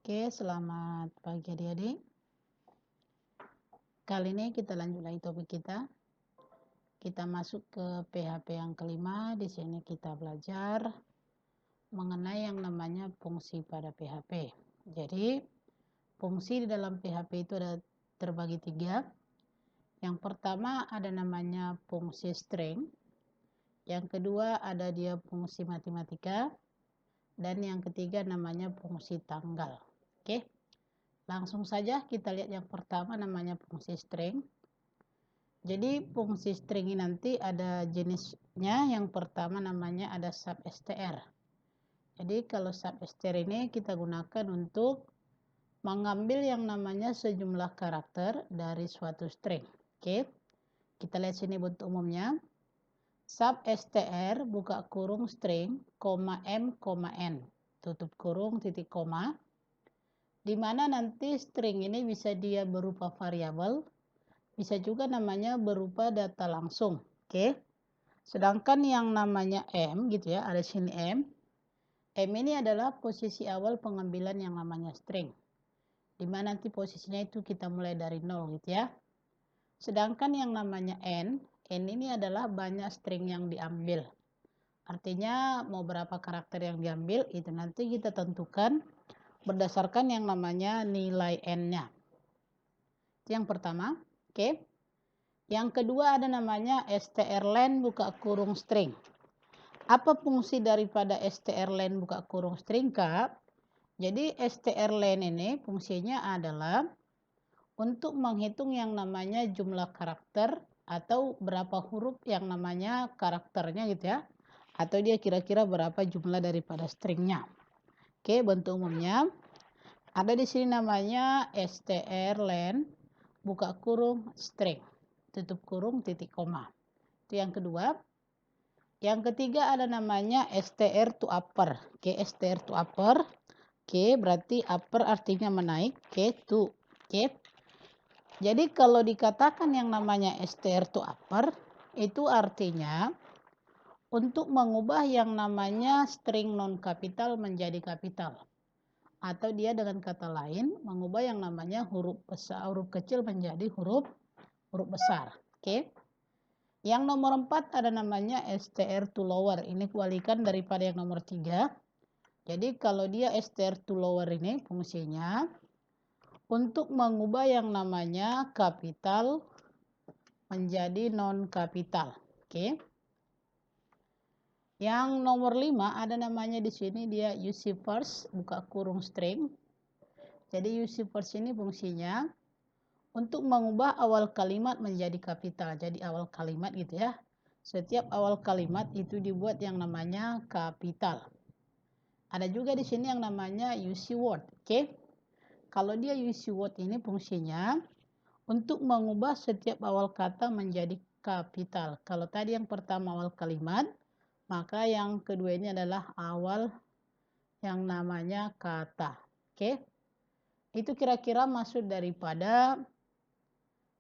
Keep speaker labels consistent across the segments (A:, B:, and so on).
A: Oke, selamat pagi adik-adik. Kali ini kita lanjut lagi topik kita. Kita masuk ke PHP yang kelima. Di sini kita belajar mengenai yang namanya fungsi pada PHP. Jadi, fungsi di dalam PHP itu ada terbagi tiga. Yang pertama ada namanya fungsi string. Yang kedua ada dia fungsi matematika. Dan yang ketiga namanya fungsi tanggal. Oke. Langsung saja kita lihat yang pertama namanya fungsi string. Jadi fungsi string ini nanti ada jenisnya. Yang pertama namanya ada substr. Jadi kalau substr ini kita gunakan untuk mengambil yang namanya sejumlah karakter dari suatu string. Oke. Kita lihat sini bentuk umumnya. Substr buka kurung string, m, n. Tutup kurung, titik koma. Di mana nanti string ini bisa dia berupa variabel, bisa juga namanya berupa data langsung. Oke. Sedangkan yang namanya M gitu ya, ada sini M. M ini adalah posisi awal pengambilan yang namanya string. Di mana nanti posisinya itu kita mulai dari 0 gitu ya. Sedangkan yang namanya N ini adalah banyak string yang diambil. Artinya mau berapa karakter yang diambil itu nanti kita tentukan berdasarkan yang namanya nilai N-nya. Itu yang pertama. Oke. Yang kedua ada namanya strlen buka kurung string. Apa fungsi daripada strlen buka kurung string, Kak? Jadi strlen ini fungsinya adalah untuk menghitung yang namanya jumlah karakter atau berapa huruf yang namanya karakternya gitu ya. Atau dia kira-kira berapa jumlah daripada stringnya. Oke, bentuk umumnya ada di sini namanya strlen buka kurung string, tutup kurung, titik koma. Itu yang kedua. Yang ketiga ada namanya str to upper. Oke, str to upper. Oke, berarti upper artinya menaik. Oke, to. Oke. Jadi kalau dikatakan yang namanya str to upper, itu artinya untuk mengubah yang namanya string non kapital menjadi kapital. Atau dia dengan kata lain mengubah yang namanya huruf besar, huruf kecil menjadi huruf besar. Oke. Yang nomor 4 ada namanya str to lower. Ini kebalikan daripada yang nomor 3. Jadi kalau dia str to lower ini fungsinya untuk mengubah yang namanya kapital menjadi non kapital. Oke. Yang nomor 5 ada namanya di sini dia use first buka kurung string. Jadi use first ini fungsinya untuk mengubah awal kalimat menjadi kapital. Jadi awal kalimat gitu ya. Setiap awal kalimat itu dibuat yang namanya kapital. Ada juga di sini yang namanya use word. Oke. Kalau dia use word ini fungsinya untuk mengubah setiap awal kata menjadi kapital. Kalau tadi yang pertama awal kalimat, maka yang kedua ini adalah awal yang namanya kata. Oke. Itu kira-kira maksud daripada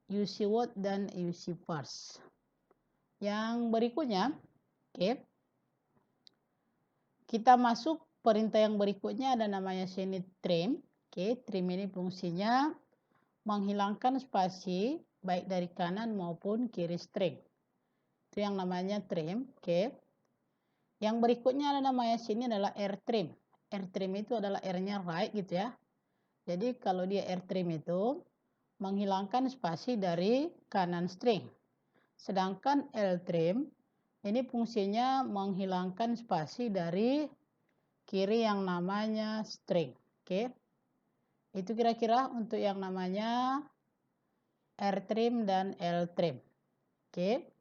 A: use word dan use first. Yang berikutnya, oke. Kita masuk perintah yang berikutnya ada namanya sini trim. Oke, trim ini fungsinya menghilangkan spasi baik dari kanan maupun kiri string. Itu yang namanya trim. Oke. Yang berikutnya ada namanya sini adalah rtrim. Rtrim itu adalah R-nya right gitu ya. Jadi kalau dia rtrim itu menghilangkan spasi dari kanan string. Sedangkan ltrim ini fungsinya menghilangkan spasi dari kiri yang namanya string. Oke. Itu kira-kira untuk yang namanya rtrim dan ltrim. Oke.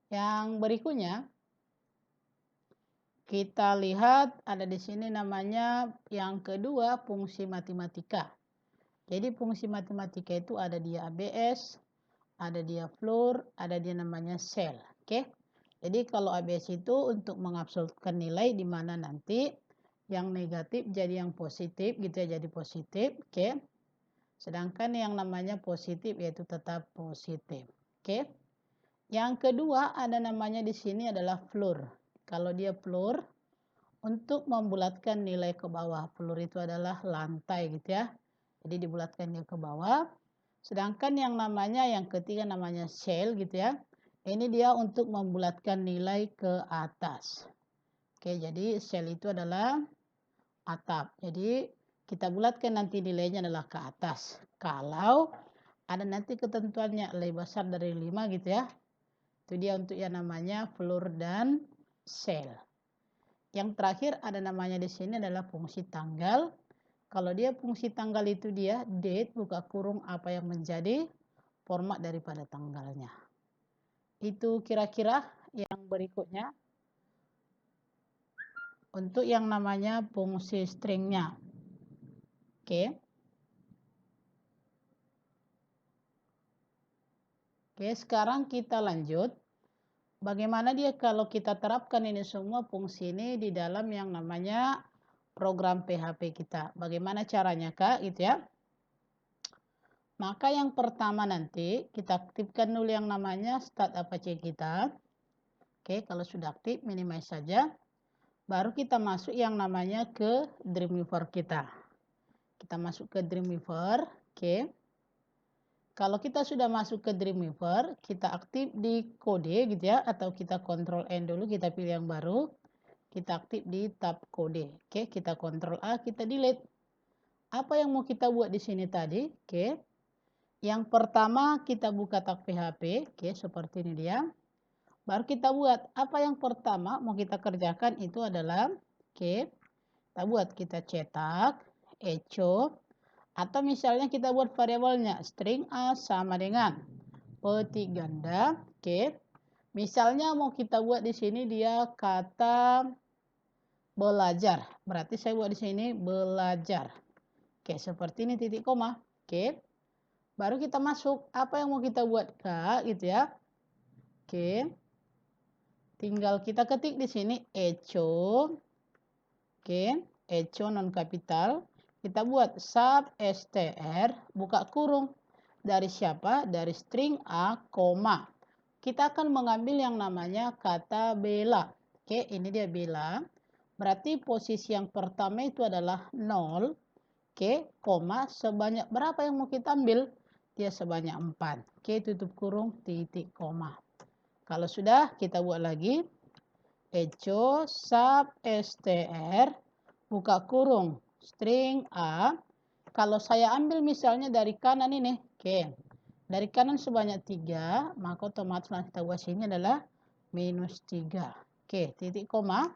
A: Yang berikutnya kita lihat ada di sini namanya yang kedua fungsi matematika. Jadi fungsi matematika itu ada dia ABS, ada dia floor, ada dia namanya cell. Oke. Jadi kalau ABS itu untuk mengabsolutkan nilai di mana nanti yang negatif jadi yang positif gitu ya, jadi positif. Oke. Sedangkan yang namanya positif yaitu tetap positif. Oke. Yang kedua ada namanya di sini adalah floor. Kalau dia floor untuk membulatkan nilai ke bawah. Floor itu adalah lantai gitu ya. Jadi dibulatkan dia ke bawah. Sedangkan yang ketiga namanya shell gitu ya. Ini dia untuk membulatkan nilai ke atas. Oke, jadi shell itu adalah atap. Jadi kita bulatkan nanti nilainya adalah ke atas. Kalau ada nanti ketentuannya lebih besar dari 5 gitu ya. Itu dia untuk yang namanya floor dan shell. Yang terakhir ada namanya di sini adalah fungsi tanggal. Kalau dia fungsi tanggal itu dia date buka kurung apa yang menjadi format daripada tanggalnya. Itu kira-kira yang berikutnya untuk yang namanya fungsi stringnya. Oke. Oke, sekarang kita lanjut. Bagaimana dia kalau kita terapkan ini semua fungsi ini di dalam yang namanya program PHP kita. Bagaimana caranya Kak gitu ya. Maka yang pertama nanti kita aktifkan dulu yang namanya start Apache kita. Oke, kalau sudah aktif minimize saja. Baru kita masuk yang namanya ke Dreamweaver kita. Kita masuk ke Dreamweaver. Oke. Kalau kita sudah masuk ke Dreamweaver, kita aktif di kode gitu ya, atau kita Ctrl N dulu, kita pilih yang baru. Kita aktif di tab kode. Oke, kita Ctrl A, kita delete. Apa yang mau kita buat di sini tadi? Oke. Yang pertama kita buka tab PHP, oke, seperti ini dia. Baru kita buat apa yang pertama mau kita kerjakan itu adalah, oke, kita cetak echo. Atau misalnya kita buat variabelnya string A sama dengan petik ganda. Oke. Misalnya mau kita buat di sini dia kata belajar. Berarti saya buat di sini belajar. Oke, seperti ini titik koma. Oke. Baru kita masuk apa yang mau kita buat Kak gitu ya. Oke. Tinggal kita ketik di sini echo. Oke, echo non kapital. Kita buat sub str buka kurung. Dari siapa? Dari string A, koma. Kita akan mengambil yang namanya kata bela. Oke, ini dia bela. Berarti posisi yang pertama itu adalah 0. Oke, koma. Sebanyak berapa yang mau kita ambil? Dia sebanyak 4. Oke, tutup kurung, titik, koma. Kalau sudah, kita buat lagi. Echo sub str buka kurung string A. Kalau saya ambil misalnya dari kanan ini, oke, dari kanan sebanyak 3, maka otomatis kita buat sini adalah minus 3. Oke, titik koma.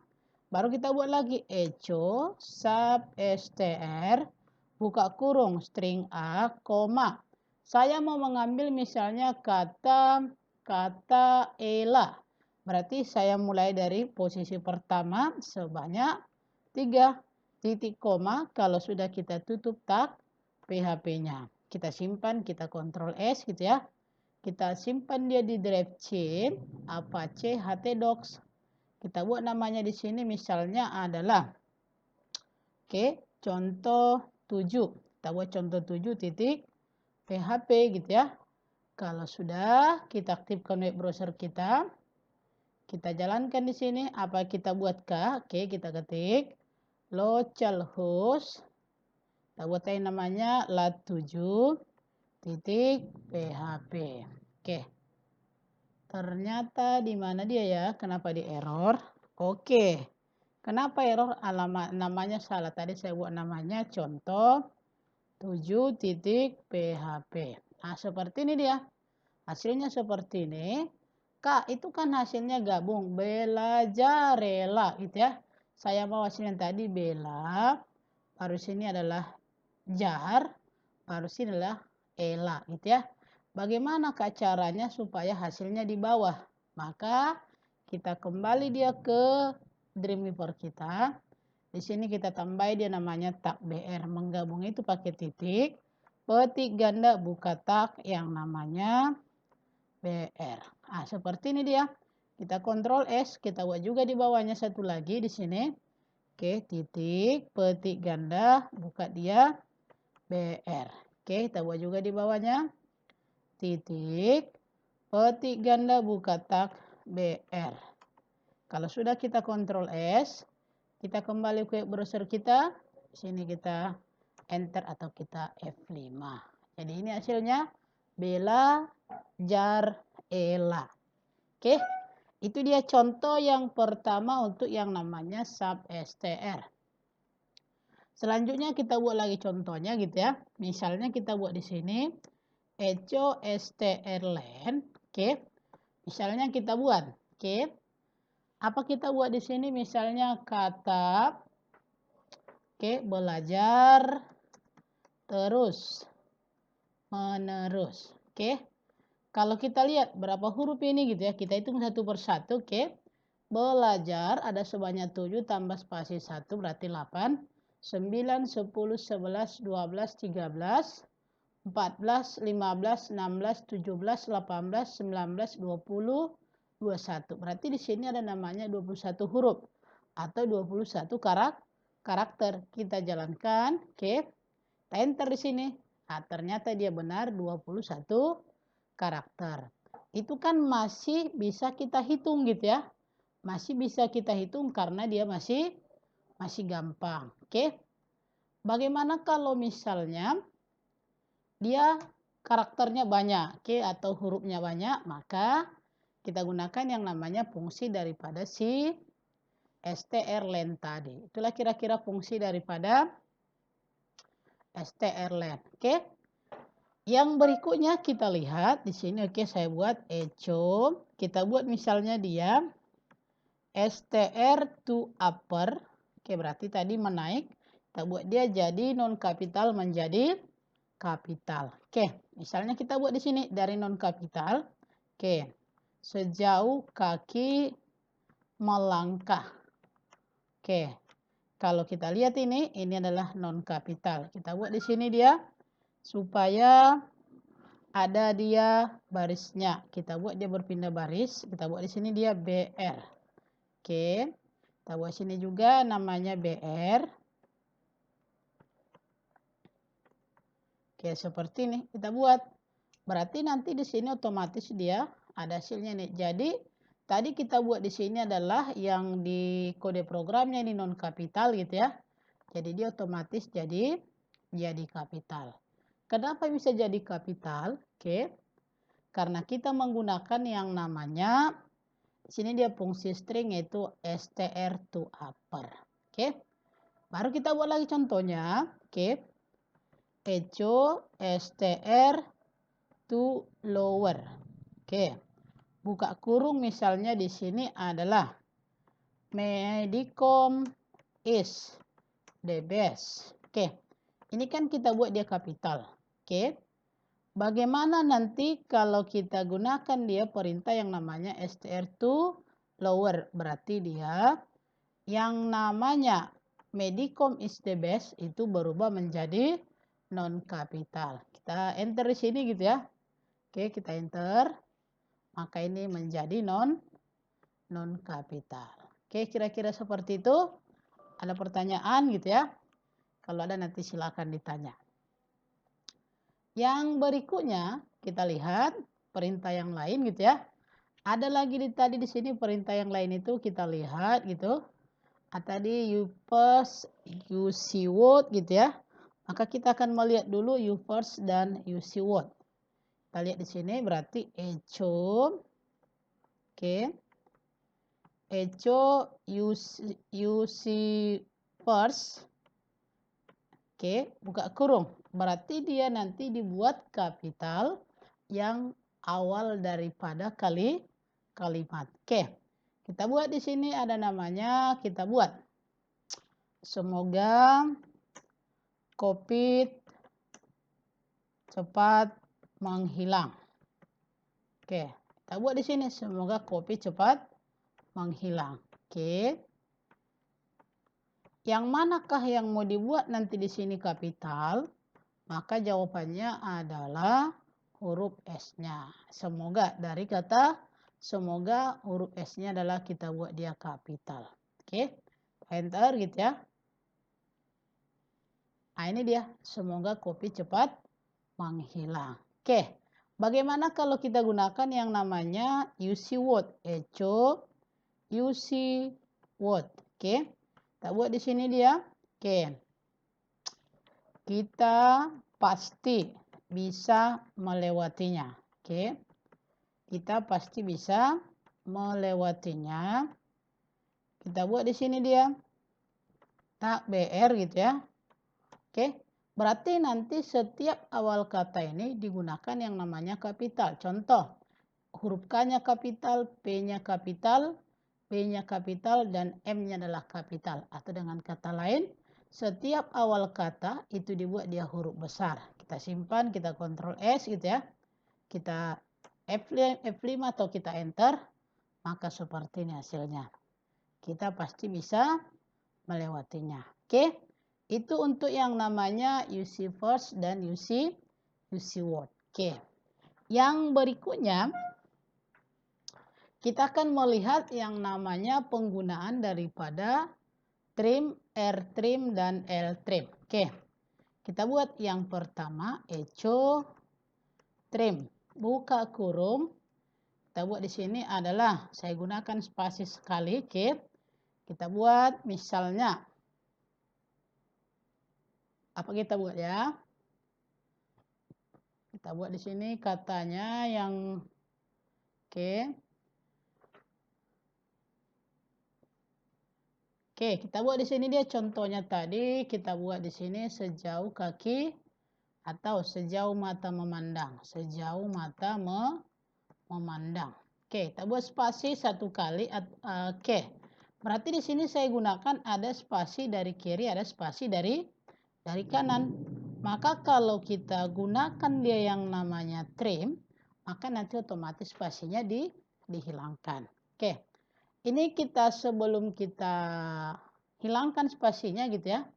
A: Baru kita buat lagi echo sub str buka kurung string A, koma. Saya mau mengambil misalnya kata Ella. Berarti saya mulai dari posisi pertama sebanyak 3 titik koma. Kalau sudah kita tutup tab PHP-nya. Kita simpan, kita Ctrl S gitu ya. Kita simpan dia di drive C, Apache htdocs. Kita buat namanya di sini misalnya adalah contoh 7. Kita buat contoh 7 titik PHP gitu ya. Kalau sudah kita aktifkan web browser kita. Kita jalankan di sini. Apa kita buat Kak? Oke, kita ketik localhost. Kita buat yang namanya lat7 titik php. Oke. Ternyata di mana dia ya? Kenapa di error? Oke. Kenapa error? Alamat namanya salah. Tadi saya buat namanya contoh 7 titik php. Nah, seperti ini dia. Hasilnya seperti ini. Kak, itu kan hasilnya gabung. Belajar rela gitu ya. Saya mau hasilnya tadi bela. Baru sini adalah jar. Baru sini adalah ela gitu ya. Bagaimana Kak caranya supaya hasilnya di bawah? Maka kita kembali dia ke Dreamweaver kita. Di sini kita tambah dia namanya tag BR. Menggabung itu pakai titik. Petik ganda buka tag yang namanya BR. Nah, seperti ini dia. Kita Ctrl S, kita buat juga di bawahnya satu lagi di sini. Oke, titik, petik ganda, buka dia BR. Oke, kita buat juga di bawahnya. Titik, petik ganda, buka tag BR. Kalau sudah kita Ctrl S, Kita kembali ke browser kita. Di sini kita enter atau kita F5. Jadi ini hasilnya Bella jar Ella. Oke. Itu dia contoh yang pertama untuk yang namanya substr. Selanjutnya kita buat lagi contohnya gitu ya. Misalnya kita buat di sini echo strlen. Oke. Misalnya kita buat, oke. Apa kita buat di sini? Misalnya kata, oke, belajar terus menerus. Oke. Kalau kita lihat berapa huruf ini gitu ya, kita hitung satu persatu, oke. Belajar ada sebanyak 7 tambah spasi 1 berarti 8, 9, 10, 11, 12, 13, 14, 15, 16, 17, 18, 19, 20, 21. Berarti di sini ada namanya 21 huruf atau 21 karakter. Kita jalankan, oke. Kita enter di sini. Nah, ternyata dia benar 21 karakter. Itu kan masih bisa kita hitung gitu ya. Masih bisa kita hitung karena dia masih gampang. Oke. Bagaimana kalau misalnya dia karakternya banyak, oke, atau hurufnya banyak, maka kita gunakan yang namanya fungsi daripada si strlen tadi. Itulah kira-kira fungsi daripada strlen. Oke. Yang berikutnya kita lihat di sini, oke, saya buat echo. Kita buat misalnya dia str to upper. Oke, berarti tadi menaik. Kita buat dia jadi non kapital menjadi kapital. Oke, misalnya kita buat di sini dari non kapital. Oke, sejauh kaki melangkah. Oke, kalau kita lihat ini adalah non kapital. Kita buat di sini dia supaya ada dia barisnya. Kita buat dia berpindah baris. Kita buat di sini dia BR. Oke, kita buat sini juga namanya BR. Oke, seperti ini kita buat. Berarti nanti di sini otomatis dia ada hasilnya nih. Jadi tadi kita buat di sini adalah yang di kode programnya ini non kapital gitu ya. Jadi dia otomatis jadi kapital. Kenapa bisa jadi kapital? Oke. Karena kita menggunakan yang namanya di sini dia fungsi string yaitu str to upper. Oke. Baru kita buat lagi contohnya. Oke. Echo str to lower. Oke. Buka kurung misalnya di sini adalah Medicom is the best. Oke. Ini kan kita buat dia kapital. Oke. Bagaimana nanti kalau kita gunakan dia perintah yang namanya str to lower. Berarti dia yang namanya Medicom is the best itu berubah menjadi non kapital. Kita enter di sini gitu ya. Oke, kita enter. Maka ini menjadi non kapital. Oke, kira-kira seperti itu. Ada pertanyaan gitu ya. Kalau ada nanti silakan ditanya. Yang berikutnya kita lihat perintah yang lain gitu ya. Ada lagi tadi di sini perintah yang lain itu kita lihat gitu. Tadi you first, you see what gitu ya. Maka kita akan melihat dulu you first dan you see what. Kita lihat di sini berarti echo. Oke. Echo you see first. Oke, buka kurung. Berarti dia nanti dibuat kapital yang awal daripada kalimat. Oke. Kita buat di sini ada namanya, kita buat. Semoga COVID cepat menghilang. Oke, kita buat di sini semoga COVID cepat menghilang. Oke. Yang manakah yang mau dibuat nanti di sini kapital? Maka jawabannya adalah huruf S-nya. Semoga dari kata semoga huruf S-nya adalah kita buat dia kapital. Oke. Enter gitu ya. Nah, ini dia. Semoga COVID cepat menghilang. Oke. Bagaimana kalau kita gunakan yang namanya use word? Echo use word. Oke. Kita buat di sini dia. Oke. Kita pasti bisa melewatinya. Oke. Kita pasti bisa melewatinya. Kita buat di sini dia. Tak BR gitu ya. Oke. Berarti nanti setiap awal kata ini digunakan yang namanya kapital. Contoh, huruf K-nya kapital, P-nya kapital, B-nya kapital, dan M-nya adalah kapital. Atau dengan kata lain, setiap awal kata itu dibuat dia huruf besar. Kita simpan, kita Ctrl S gitu ya. Kita F5 atau kita enter, maka seperti ini hasilnya. Kita pasti bisa melewatinya. Oke, itu untuk yang namanya UC first dan UC word. Oke, yang berikutnya kita akan melihat yang namanya penggunaan daripada trim, R-trim, dan L-trim. Oke, kita buat yang pertama, echo trim. Buka kurung. Kita buat di sini adalah, saya gunakan spasi sekali. Oke, kita buat misalnya, apa kita buat ya? Kita buat di sini katanya yang, oke. Oke, kita buat di sini dia contohnya tadi, kita buat di sini sejauh kaki atau sejauh mata memandang, sejauh mata memandang. Oke, kita buat spasi satu kali. Oke, berarti di sini saya gunakan ada spasi dari kiri, ada spasi dari kanan. Maka kalau kita gunakan dia yang namanya trim, maka nanti otomatis spasinya dihilangkan. Oke, ini kita sebelum kita hilangkan spasinya gitu ya.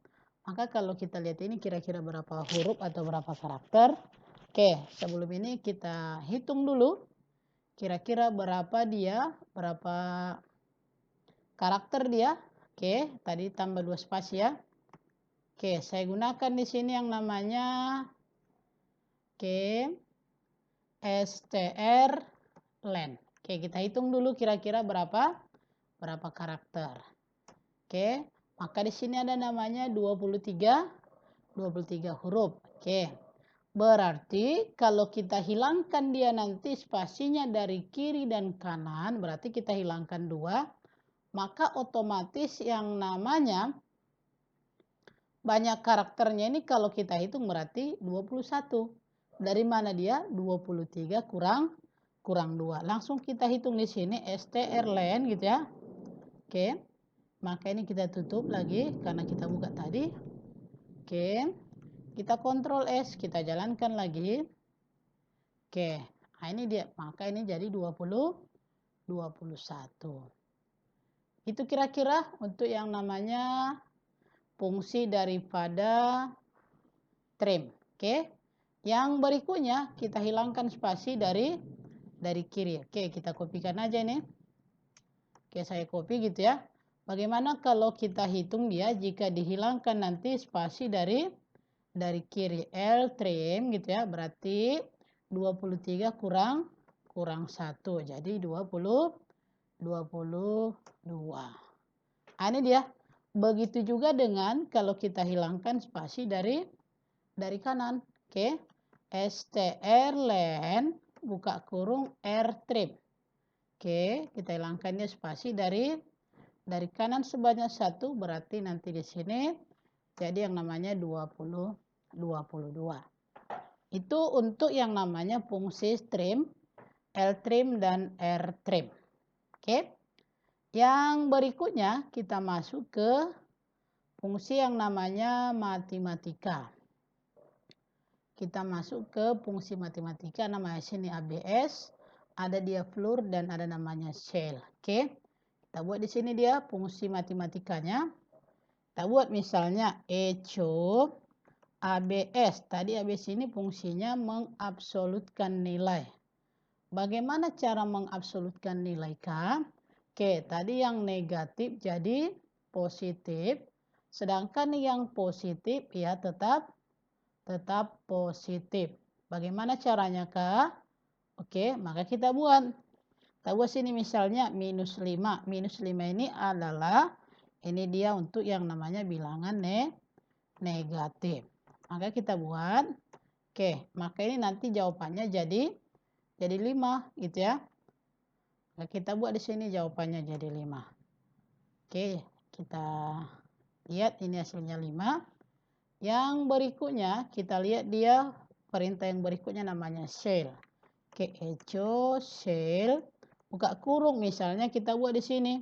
A: Maka kalau kita lihat ini kira-kira berapa huruf atau berapa karakter. Oke, sebelum ini kita hitung dulu. Kira-kira berapa dia, berapa karakter dia. Oke, tadi tambah 2 spasi ya. Oke, saya gunakan di sini yang namanya strlen. Oke, kita hitung dulu kira-kira berapa karakter. Oke, maka di sini ada namanya 23 huruf. Oke. Berarti kalau kita hilangkan dia nanti spasinya dari kiri dan kanan, berarti kita hilangkan 2, maka otomatis yang namanya banyak karakternya ini kalau kita hitung berarti 21. Dari mana dia? 23 kurang 2. Langsung kita hitung di sini strlen gitu ya. Oke. Maka ini kita tutup lagi karena kita buka tadi. Oke. Kita Ctrl S, kita jalankan lagi. Oke. Nah, ini dia. Maka ini jadi 21. Itu kira-kira untuk yang namanya fungsi daripada trim. Oke. Yang berikutnya kita hilangkan spasi dari kiri. Oke, kita kopikan aja ini. Oke, saya copy gitu ya. Bagaimana kalau kita hitung dia jika dihilangkan nanti spasi dari kiri L trim gitu ya. Berarti 23 kurang 1. Jadi 22. Nah, ini dia. Begitu juga dengan kalau kita hilangkan spasi dari kanan. Oke. strlen buka kurung R trim. Oke, kita hilangkannya spasi dari kanan sebanyak 1, berarti nanti di sini jadi yang namanya 22. Itu untuk yang namanya fungsi trim, L trim dan R trim. Oke. Yang berikutnya kita masuk ke fungsi yang namanya matematika. Kita masuk ke fungsi matematika, namanya sini ABS, ada dia floor dan ada namanya shell. Oke. Kita buat di sini dia fungsi matematikanya. Kita buat misalnya echo ABS. Tadi ABS ini fungsinya mengabsolutkan nilai. Bagaimana cara mengabsolutkan nilai K? Oke, tadi yang negatif jadi positif. Sedangkan yang positif ya tetap positif. Bagaimana caranya Kak? Oke, maka kita buat. Kita buat sini misalnya -5. -5 ini adalah Ini dia untuk yang namanya bilangan negatif. Maka kita buat. Oke, maka ini nanti jawabannya jadi 5 gitu ya. Nah, kita buat di sini jawabannya jadi 5. Oke, kita lihat ini hasilnya 5. Yang berikutnya kita lihat dia perintah yang berikutnya namanya shell. Oke, echo shell buka kurung, misalnya kita buat di sini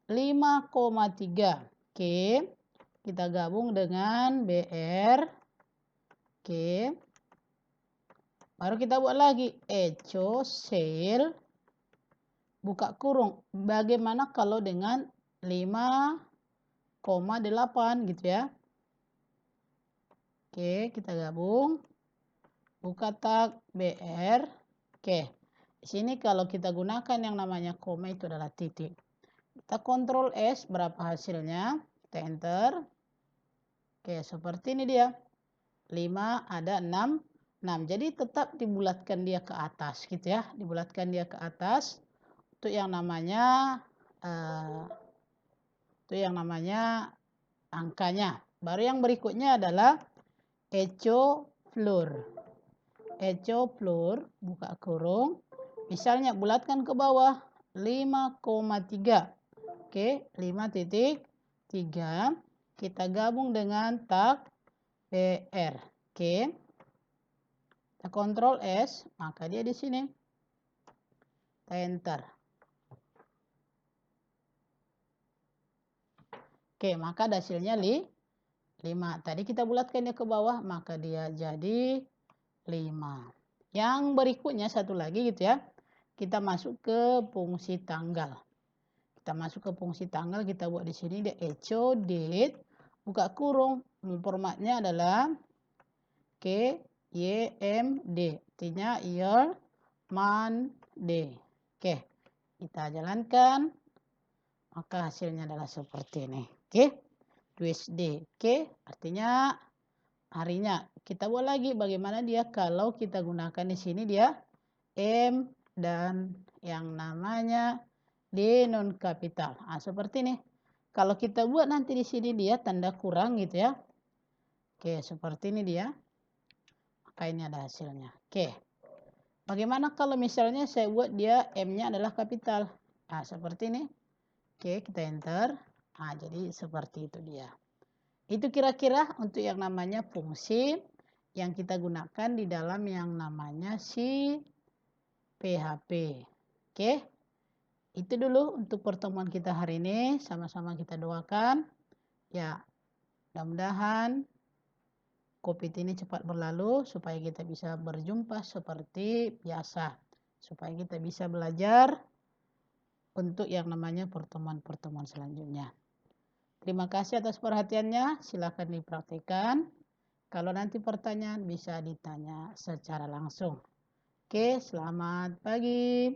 A: 5,3. Oke, kita gabung dengan BR. Oke, baru kita buat lagi echo shell buka kurung. Bagaimana kalau dengan 5,8 gitu ya. Oke, kita gabung. Buka tag BR. Oke, di sini kalau kita gunakan yang namanya koma itu adalah titik. Kita kontrol S, berapa hasilnya? Kita enter. Oke, seperti ini dia. 5 ada 6. Jadi tetap dibulatkan dia ke atas gitu ya. Dibulatkan dia ke atas. Untuk yang namanya angkanya. Baru yang berikutnya adalah echo floor. Echo floor buka kurung. Misalnya bulatkan ke bawah 5,3. Oke, 5,3. Kita gabung dengan tag BR. Oke. Kita kontrol S, maka dia di sini. Kita enter. Oke, maka hasilnya 5. Tadi kita bulatkan dia ke bawah, maka dia jadi 5. Yang berikutnya satu lagi gitu ya. Kita masuk ke fungsi tanggal. Kita masuk ke fungsi tanggal, kita buat di sini dia echo date buka kurung. Formatnya adalah YMD, artinya year, month, day. Oke, kita jalankan. Maka hasilnya adalah seperti ini. Oke, Tuesday. Oke, artinya harinya. Kita buat lagi bagaimana dia kalau kita gunakan di sini dia M dan yang namanya D non kapital. Nah, seperti ini. Kalau kita buat nanti di sini dia tanda kurang gitu ya. Oke, seperti ini dia. Maka ini ada hasilnya. Oke. Bagaimana kalau misalnya saya buat dia M-nya adalah kapital. Nah, seperti ini. Oke, kita enter. Nah, jadi seperti itu dia. Itu kira-kira untuk yang namanya fungsi yang kita gunakan di dalam yang namanya si PHP. Oke, itu dulu untuk pertemuan kita hari ini. Sama-sama kita doakan. Ya, mudah-mudahan COVID ini cepat berlalu supaya kita bisa berjumpa seperti biasa. Supaya kita bisa belajar untuk yang namanya pertemuan-pertemuan selanjutnya. Terima kasih atas perhatiannya. Silakan dipraktikkan. Kalau nanti pertanyaan bisa ditanya secara langsung. Oke, selamat pagi.